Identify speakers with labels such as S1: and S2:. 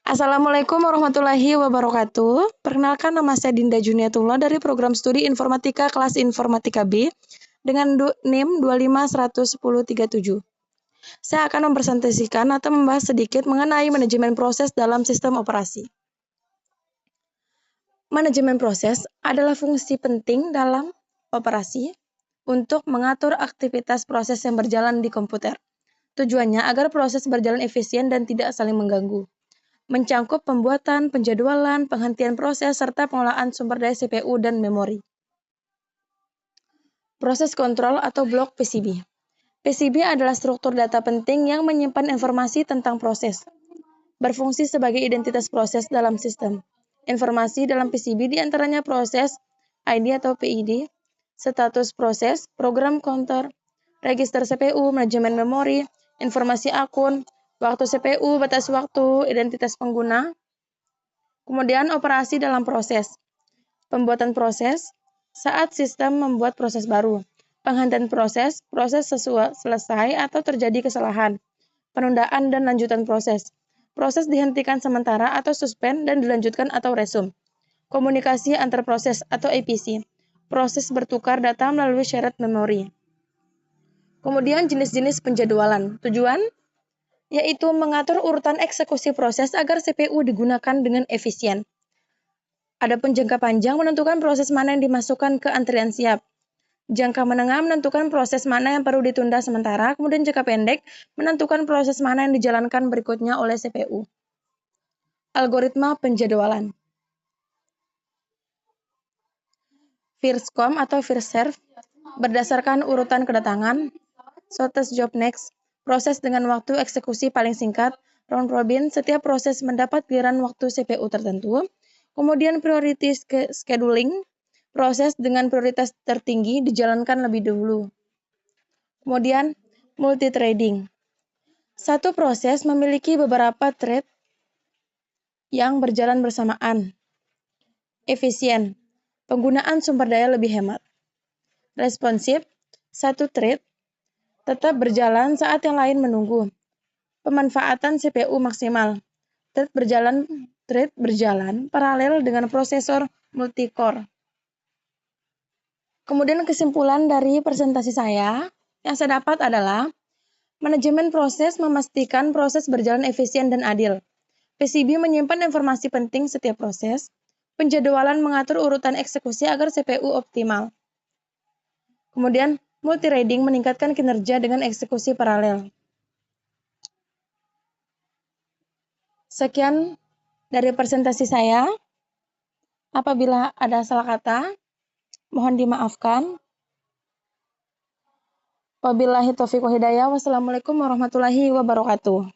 S1: Assalamualaikum warahmatullahi wabarakatuh. Perkenalkan, nama saya Dinda Juniatullah dari program studi Informatika kelas Informatika B dengan NIM 251011037. Saya akan mempresentasikan atau membahas sedikit mengenai manajemen proses dalam sistem operasi. Manajemen proses adalah fungsi penting dalam operasi untuk mengatur aktivitas proses yang berjalan di komputer. Tujuannya agar proses berjalan efisien dan tidak saling mengganggu. Mencangkup pembuatan, penjadwalan, penghentian proses, serta pengolahan sumber daya CPU dan memori. Proses kontrol atau blok PCB. PCB adalah struktur data penting yang menyimpan informasi tentang proses. Berfungsi sebagai identitas proses dalam sistem. Informasi dalam PCB diantaranya proses, ID atau PID, status proses, program counter, register CPU, manajemen memori, informasi akun, waktu CPU, batas waktu, identitas pengguna. Kemudian operasi dalam proses. Pembuatan proses saat sistem membuat proses baru. Penghentian proses, proses selesai atau terjadi kesalahan. Penundaan dan lanjutan proses. Proses dihentikan sementara atau suspend dan dilanjutkan atau resume. Komunikasi antar proses atau APC. Proses bertukar data melalui shared memory. Kemudian jenis-jenis penjadwalan. Tujuan yaitu mengatur urutan eksekusi proses agar CPU digunakan dengan efisien. Adapun jangka panjang menentukan proses mana yang dimasukkan ke antrian siap. Jangka menengah menentukan proses mana yang perlu ditunda sementara, kemudian jangka pendek menentukan proses mana yang dijalankan berikutnya oleh CPU. Algoritma penjadwalan. First come atau first serve berdasarkan urutan kedatangan. Shortest job next, proses dengan waktu eksekusi paling singkat. Round robin, setiap proses mendapat giliran waktu CPU tertentu. Kemudian priority scheduling, proses dengan prioritas tertinggi dijalankan lebih dahulu. Kemudian multithreading. Satu proses memiliki beberapa thread yang berjalan bersamaan. Efisien. Penggunaan sumber daya lebih hemat. Responsif. Satu thread tetap berjalan saat yang lain menunggu. Pemanfaatan CPU maksimal. Thread berjalan paralel dengan prosesor multicore. Kemudian kesimpulan dari presentasi saya yang saya dapat adalah manajemen proses memastikan proses berjalan efisien dan adil. PCB menyimpan informasi penting setiap proses. Penjadwalan mengatur urutan eksekusi agar CPU optimal. Kemudian multithreading meningkatkan kinerja dengan eksekusi paralel. Sekian dari presentasi saya. Apabila ada salah kata, mohon dimaafkan. Wabillahi taufiq wal hidayah. Wassalamualaikum warahmatullahi wabarakatuh.